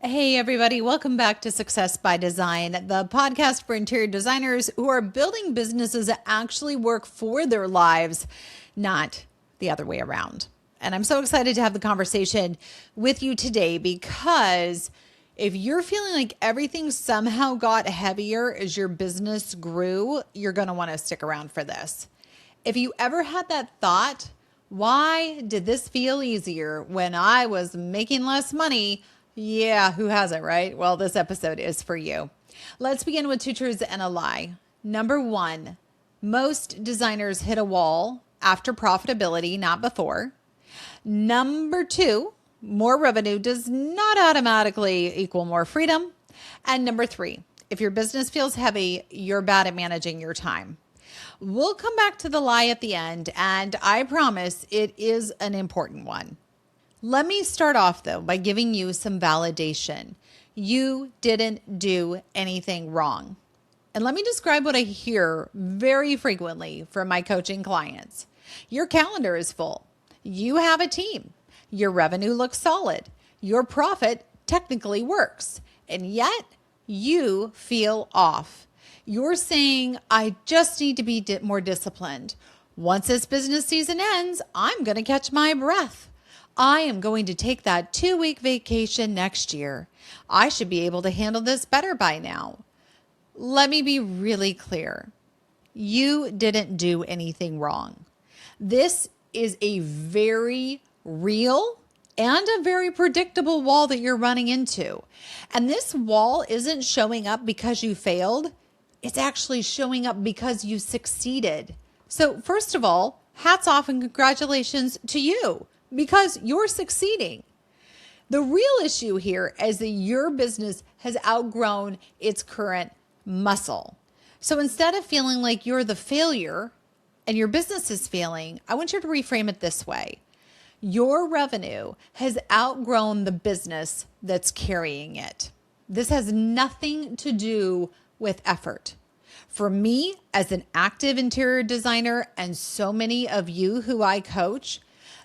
Hey, everybody. Welcome back to Success by Design, the podcast for interior designers who are building businesses that actually work for their lives, not the other way around. And I'm so excited to have the conversation with you today because if you're feeling like everything somehow got heavier as your business grew, you're going to want to stick around for this. If you ever had that thought, why did this feel easier when I was making less money? Yeah, who hasn't, right? Well, this episode is for you. Let's begin with two truths and a lie. Number one, most designers hit a wall after profitability, not before. Number two, more revenue does not automatically equal more freedom. And number three, if your business feels heavy, you're bad at managing your time. We'll come back to the lie at the end, and I promise it is an important one. Let me start off, though, by giving you some validation. You didn't do anything wrong. And let me describe what I hear very frequently from my coaching clients. Your calendar is full. You have a team. Your revenue looks solid. Your profit technically works. And yet you feel off. You're saying, I just need to be more disciplined. Once this business season ends, I'm going to catch my breath. I am going to take that 2-week vacation next year. I should be able to handle this better by now. Let me be really clear. You didn't do anything wrong. This is a very real and a very predictable wall that you're running into. And this wall isn't showing up because you failed. It's actually showing up because you succeeded. So first of all, hats off and congratulations to you because you're succeeding. The real issue here is that your business has outgrown its current muscle. So instead of feeling like you're the failure and your business is failing, I want you to reframe it this way. Your revenue has outgrown the business that's carrying it. This has nothing to do with effort. For me, as an active interior designer and so many of you who I coach,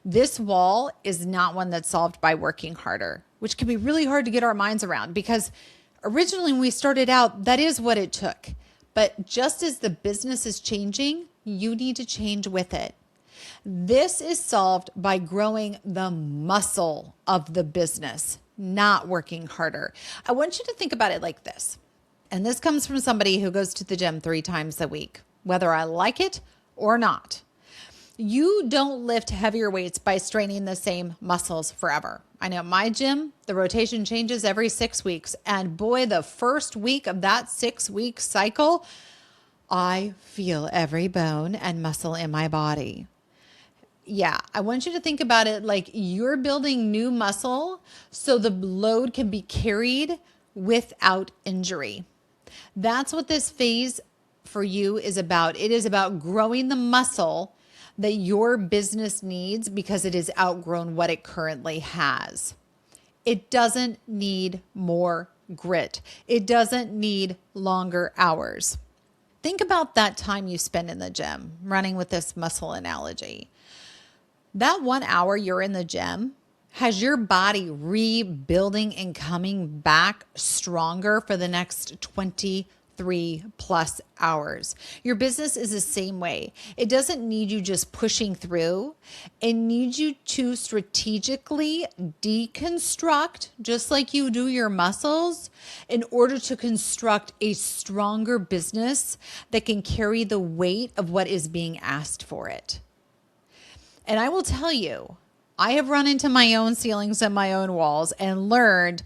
this wall is not one that's solved by working harder, which can be really hard to get our minds around because originally when we started out, that is what it took. But just as the business is changing, you need to change with it. This is solved by growing the muscle of the business, not working harder. I want you to think about it like this. And this comes from somebody who goes to the gym 3 times a week, whether I like it or not. You don't lift heavier weights by straining the same muscles forever. I know at my gym, the rotation changes every 6 weeks. And boy, the first week of that 6-week cycle, I feel every bone and muscle in my body. Yeah, I want you to think about it like you're building new muscle so the load can be carried without injury. That's what this phase for you is about. It is about growing the muscle that your business needs because it has outgrown what it currently has. It doesn't need more grit. It doesn't need longer hours. Think about that time you spend in the gym, running with this muscle analogy. That 1 hour you're in the gym, has your body rebuilding and coming back stronger for the next 23 plus hours? Your business is the same way. It doesn't need you just pushing through. It needs you to strategically deconstruct, just like you do your muscles, in order to construct a stronger business that can carry the weight of what is being asked for it. And I will tell you, I have run into my own ceilings and my own walls and learned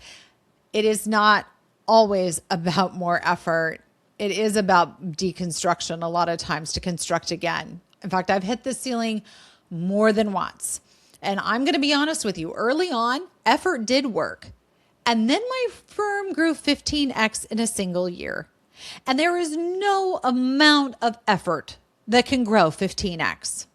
it is not always about more effort. It is about deconstruction a lot of times to construct again. In fact, I've hit the ceiling more than once. And I'm going to be honest with you, early on, effort did work. And then my firm grew 15x in a single year. And there is no amount of effort that can grow 15x.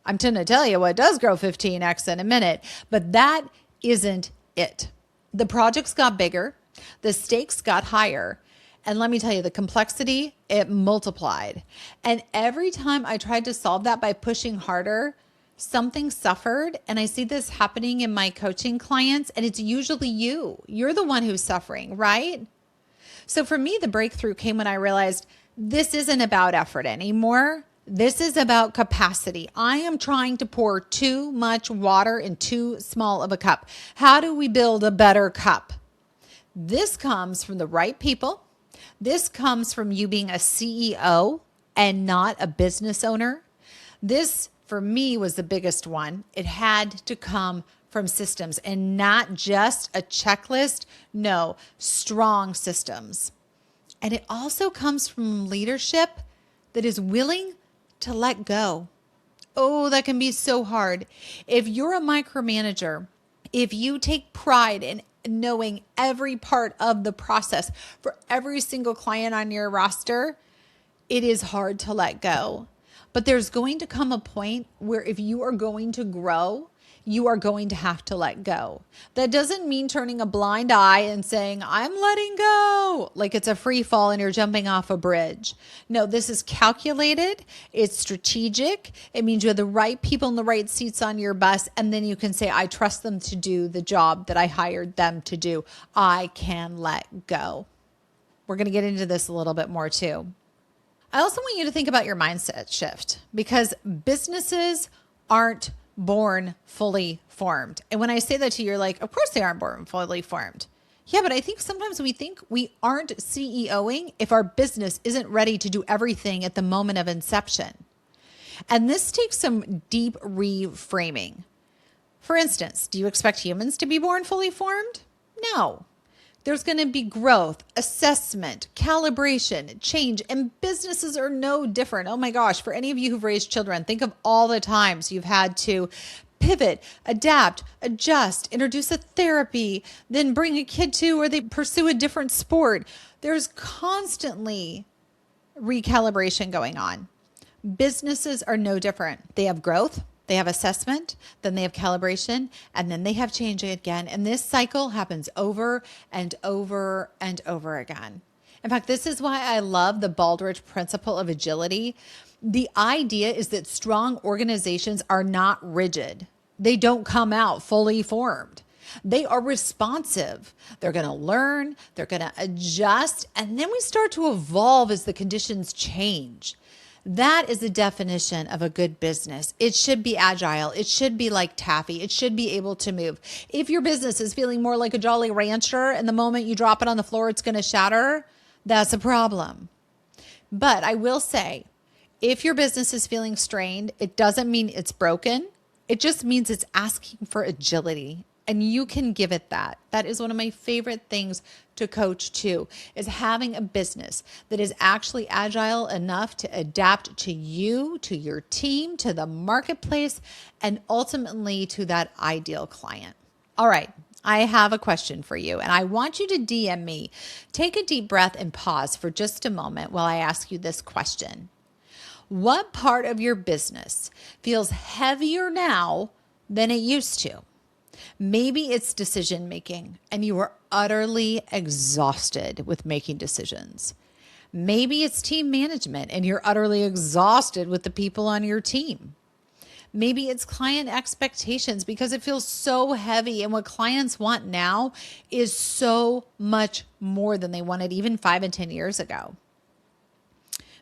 I'm going to tell you what does grow 15x in a minute, but that isn't it. The projects got bigger, the stakes got higher, and let me tell you, the complexity, it multiplied. And every time I tried to solve that by pushing harder, something suffered. And I see this happening in my coaching clients, and it's usually you. You're the one who's suffering, right? So for me, the breakthrough came when I realized this isn't about effort anymore. This is about capacity. I am trying to pour too much water in too small of a cup. How do we build a better cup? This comes from the right people. This comes from you being a CEO and not a business owner. This, for me, was the biggest one. It had to come from systems and not just a checklist. No, strong systems. And it also comes from leadership that is willing to let go. Oh, that can be so hard. If you're a micromanager, if you take pride in knowing every part of the process for every single client on your roster, it is hard to let go. But there's going to come a point where if you are going to grow, you are going to have to let go. That doesn't mean turning a blind eye and saying, I'm letting go, like it's a free fall and you're jumping off a bridge. No, this is calculated. It's strategic. It means you have the right people in the right seats on your bus. And then you can say, I trust them to do the job that I hired them to do. I can let go. We're going to get into this a little bit more too. I also want you to think about your mindset shift, because businesses aren't born fully formed. And when I say that to you, you're like, of course they aren't born fully formed. Yeah, but I think sometimes we think we aren't CEOing if our business isn't ready to do everything at the moment of inception. And this takes some deep reframing. For instance, do you expect humans to be born fully formed? No. There's going to be growth, assessment, calibration, change, and businesses are no different. Oh my gosh, for any of you who've raised children, think of all the times you've had to pivot, adapt, adjust, introduce a therapy, then bring a kid to, or they pursue a different sport. There's constantly recalibration going on. Businesses are no different. They have growth. They have assessment, then they have calibration, and then they have change again. And this cycle happens over and over and over again. In fact, this is why I love the Baldrige principle of agility. The idea is that strong organizations are not rigid. They don't come out fully formed. They are responsive. They're going to learn, they're going to adjust, and then we start to evolve as the conditions change. That is the definition of a good business. It should be agile. It should be like taffy. It should be able to move. If your business is feeling more like a Jolly Rancher and the moment you drop it on the floor, it's going to shatter, that's a problem. But I will say, if your business is feeling strained, it doesn't mean it's broken. It just means it's asking for agility. And you can give it that. That is one of my favorite things to coach too, is having a business that is actually agile enough to adapt to you, to your team, to the marketplace, and ultimately to that ideal client. All right. I have a question for you, and I want you to DM me. Take a deep breath and pause for just a moment while I ask you this question. What part of your business feels heavier now than it used to? Maybe it's decision making and you are utterly exhausted with making decisions. Maybe it's team management and you're utterly exhausted with the people on your team. Maybe it's client expectations because it feels so heavy, and what clients want now is so much more than they wanted even 5 and 10 years ago.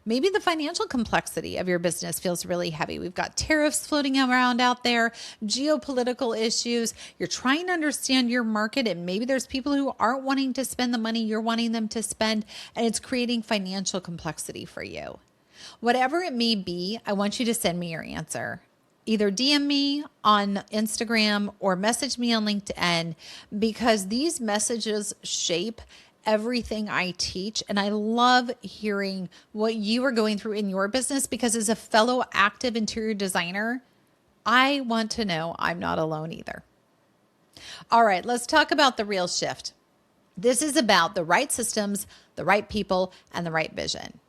Maybe the financial complexity of your business feels really heavy. We've got tariffs floating around out there, geopolitical issues. You're trying to understand your market, and maybe there's people who aren't wanting to spend the money you're wanting them to spend, and it's creating financial complexity for you. Whatever it may be, I want you to send me your answer. Either DM me on Instagram or message me on LinkedIn, because these messages shape everything I teach. And I love hearing what you are going through in your business, because as a fellow active interior designer, I want to know I'm not alone either. All right, let's talk about the real shift. This is about the right systems, the right people, and the right vision.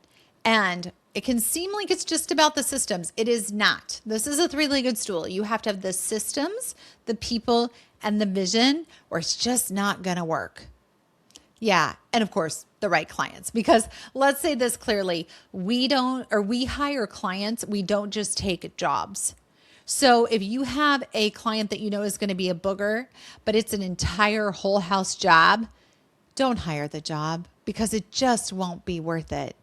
And it can seem like it's just about the systems. It is not. This is a three-legged stool. You have to have the systems, the people, and the vision, or it's just not going to work. Yeah. And of course, the right clients, because let's say this clearly, we hire clients. We don't just take jobs. So if you have a client that you know is going to be a booger, but it's an entire whole house job, don't hire the job because it just won't be worth it.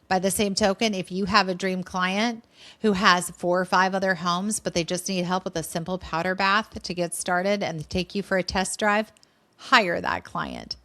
By the same token, if you have a dream client who has 4 or 5 other homes, but they just need help with a simple powder bath to get started and take you for a test drive, hire that client.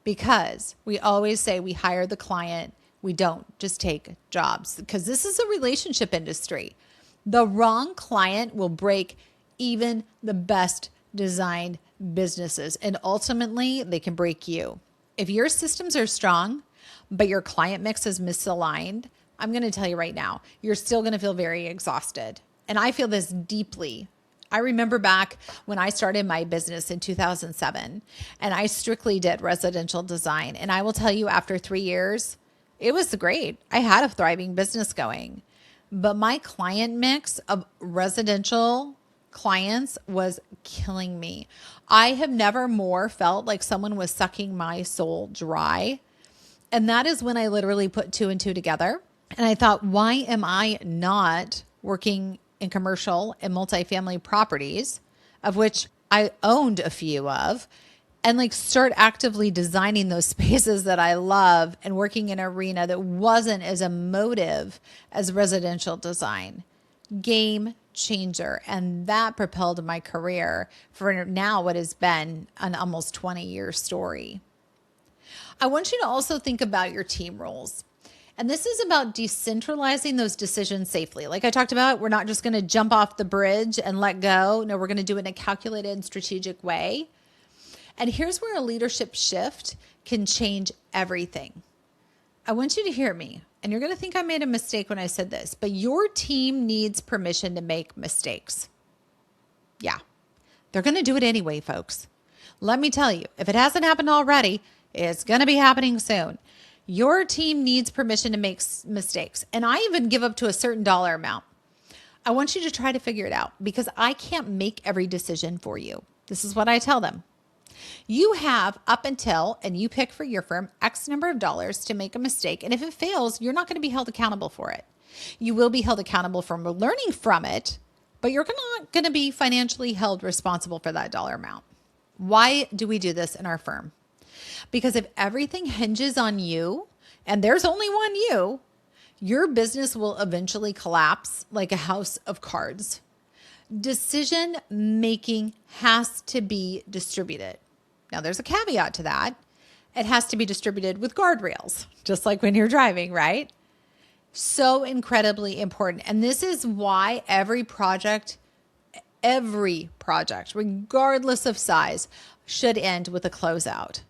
Because we always say we hire the client, we don't just take jobs, because this is a relationship industry. The wrong client will break even the best designed businesses, and ultimately they can break you. If your systems are strong, but your client mix is misaligned, I'm going to tell you right now, you're still going to feel very exhausted. And I feel this deeply. I remember back when I started my business in 2007, and I strictly did residential design. And I will tell you, after 3 years, it was great. I had a thriving business going, but my client mix of residential clients was killing me. I have never more felt like someone was sucking my soul dry. And that is when I literally put 2 and 2 together. And I thought, why am I not working in commercial and multifamily properties, of which I owned a few of, and like start actively designing those spaces that I love and working in an arena that wasn't as emotive as residential design. Game changer. And that propelled my career for now what has been an almost 20-year story. I want you to also think about your team roles. And this is about decentralizing those decisions safely. Like I talked about, we're not just going to jump off the bridge and let go. No, we're going to do it in a calculated and strategic way. And here's where a leadership shift can change everything. I want you to hear me. And you're going to think I made a mistake when I said this, but your team needs permission to make mistakes. Yeah, they're going to do it anyway, folks. Let me tell you, if it hasn't happened already, it's going to be happening soon. Your team needs permission to make mistakes. And I even give up to a certain dollar amount. I want you to try to figure it out because I can't make every decision for you. This is what I tell them. You have up until, and you pick for your firm, X number of dollars to make a mistake. And if it fails, you're not going to be held accountable for it. You will be held accountable for learning from it, but you're not going to be financially held responsible for that dollar amount. Why do we do this in our firm? Because if everything hinges on you, and there's only one you, your business will eventually collapse like a house of cards. Decision making has to be distributed. Now, there's a caveat to that. It has to be distributed with guardrails, just like when you're driving, right? So incredibly important. And this is why every project, regardless of size, should end with a closeout.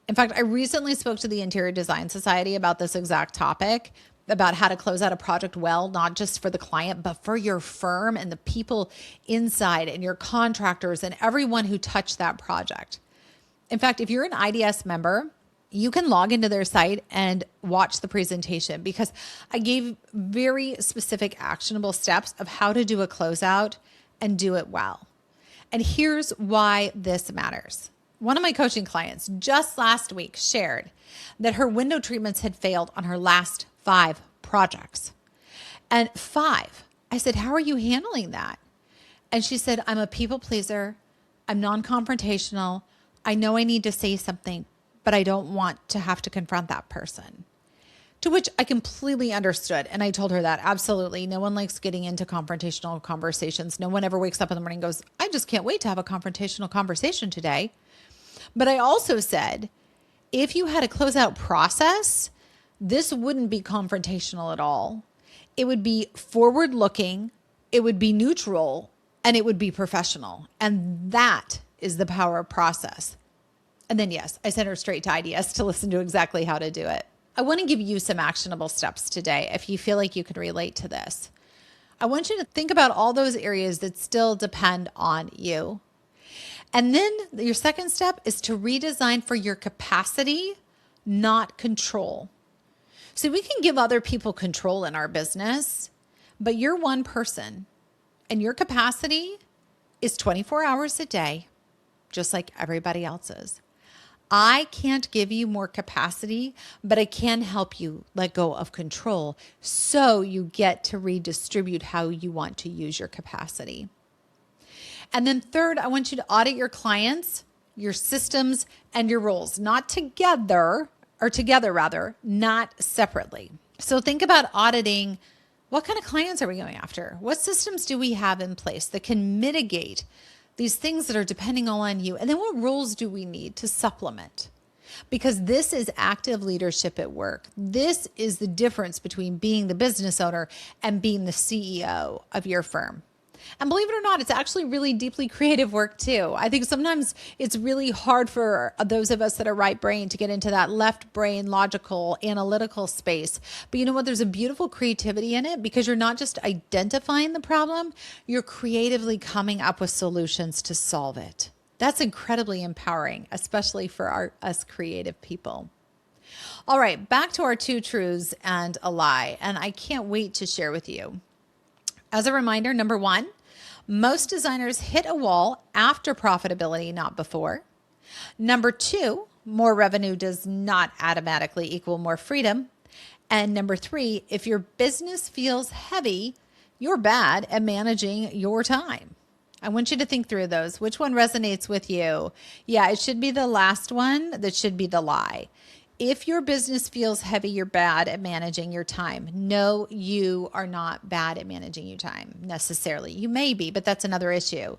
In fact, I recently spoke to the Interior Design Society about this exact topic, about how to close out a project well, not just for the client, but for your firm and the people inside and your contractors and everyone who touched that project. In fact, if you're an IDS member, you can log into their site and watch the presentation because I gave very specific actionable steps of how to do a closeout and do it well. And here's why this matters. One of my coaching clients just last week shared that her window treatments had failed on her last 5 projects. And 5, I said, how are you handling that? And she said, I'm a people pleaser. I'm non-confrontational. I know I need to say something, but I don't want to have to confront that person. To which I completely understood. And I told her that absolutely. No one likes getting into confrontational conversations. No one ever wakes up in the morning and goes, I just can't wait to have a confrontational conversation today. But I also said, if you had a closeout process, this wouldn't be confrontational at all. It would be forward looking, it would be neutral, and it would be professional. And that is the power of process. And then, yes, I sent her straight to IDS to listen to exactly how to do it. I want to give you some actionable steps today if you feel like you can relate to this. I want you to think about all those areas that still depend on you. And then your second step is to redesign for your capacity, not control. So we can give other people control in our business, but you're one person and your capacity is 24 hours a day, just like everybody else's. I can't give you more capacity, but I can help you let go of control so you get to redistribute how you want to use your capacity. And then third, I want you to audit your clients, your systems, and your roles, not together, or together rather, not separately. So think about auditing. What kind of clients are we going after? What systems do we have in place that can mitigate these things that are depending all on you? And then what roles do we need to supplement? Because this is active leadership at work. This is the difference between being the business owner and being the CEO of your firm. And believe it or not, it's actually really deeply creative work too. I think sometimes it's really hard for those of us that are right brain to get into that left brain, logical, analytical space. But you know what? There's a beautiful creativity in it because you're not just identifying the problem, you're creatively coming up with solutions to solve it. That's incredibly empowering, especially for us creative people. All right, back to our 2 truths and a lie. And I can't wait to share with you. As a reminder, number 1, most designers hit a wall after profitability, not before. Number 2, more revenue does not automatically equal more freedom. And number 3, if your business feels heavy, you're bad at managing your time. I want you to think through those. Which one resonates with you? Yeah, it should be the last one. That should be the lie. If your business feels heavy, you're bad at managing your time. No, you are not bad at managing your time necessarily. You may be, but that's another issue.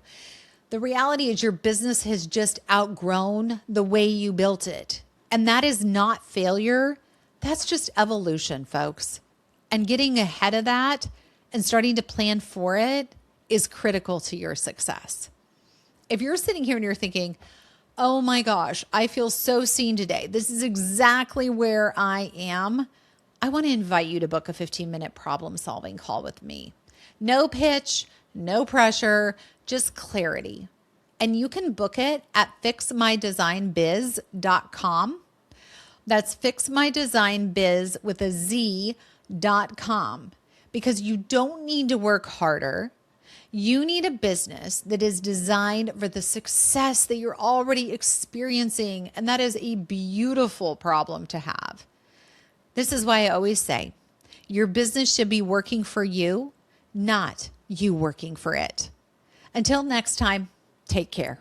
The reality is your business has just outgrown the way you built it. And that is not failure. That's just evolution, folks. And getting ahead of that and starting to plan for it is critical to your success. If you're sitting here and you're thinking, oh my gosh, I feel so seen today. This is exactly where I am. I want to invite you to book a 15-minute problem-solving call with me. No pitch, no pressure, just clarity. And you can book it at fixmydesignbiz.com. That's fixmydesignbiz with a Z.com. Because you don't need to work harder. You need a business that is designed for the success that you're already experiencing. And that is a beautiful problem to have. This is why I always say your business should be working for you, not you working for it. Until next time, take care.